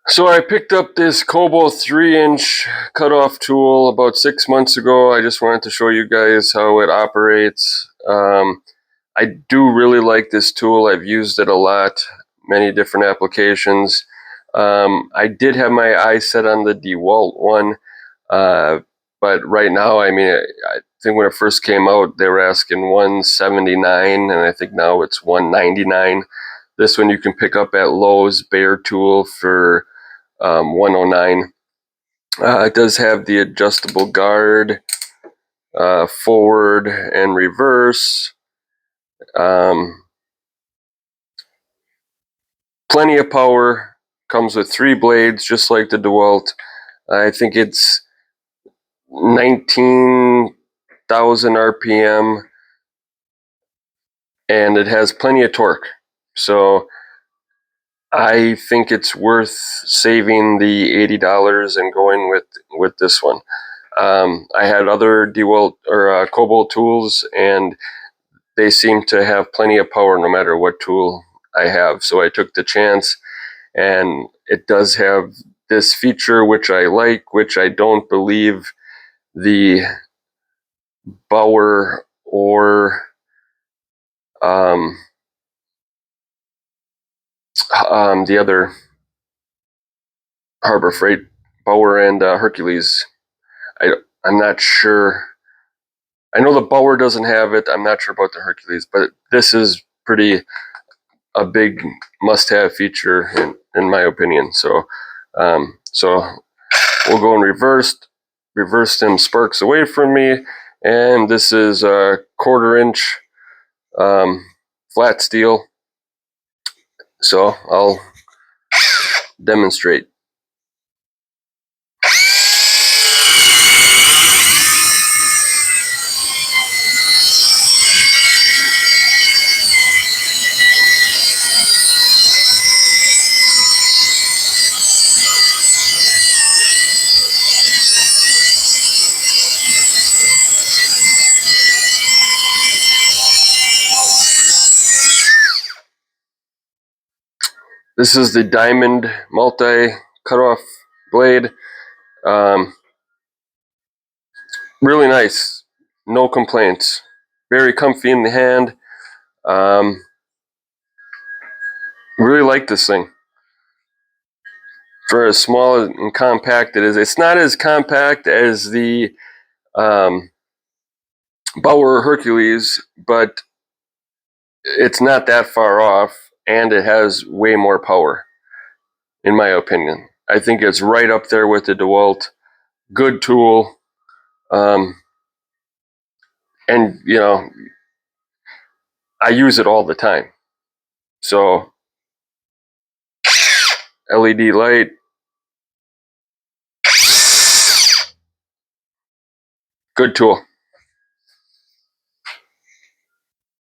So I picked up this Kobalt 3-inch cutoff tool about 6 months ago. I just wanted to show you guys how it operates. I do really like this tool. I've used it a lot, many different applications. I did have my eye set on the DeWalt one, but right now, I mean, I think when it first came out, they were asking $179, and I think now it's $199. This one you can pick up at Lowe's Bear Tool for $109. It does have the adjustable guard, forward and reverse. Plenty of power. Comes with 3 blades, just like the DeWalt. I think it's 19,000 RPM, and it has plenty of torque. So I think it's worth saving the $80 and going with this one. I had other DeWalt or Kobalt tools, and they seem to have plenty of power no matter what tool I have. So I took the chance, and it does have this feature which I like, which I don't believe the Bauer or the other Harbor Freight, Bauer and Hercules. I'm not sure. I know the Bauer doesn't have it. I'm not sure about the Hercules, but this is pretty a big must-have feature in my opinion. So we'll go in reverse them sparks away from me, and this is a 1/4 inch flat steel. So I'll demonstrate. This is the diamond multi cutoff blade. Um, really nice, no complaints. Very comfy in the hand. Really like this thing. For as small and compact it is, it's not as compact as the Bauer Hercules, but it's not that far off, and it has way more power, in my opinion. I think it's right up there with the DeWalt. Good tool. And, you know, I use it all the time. So, LED light. Good tool.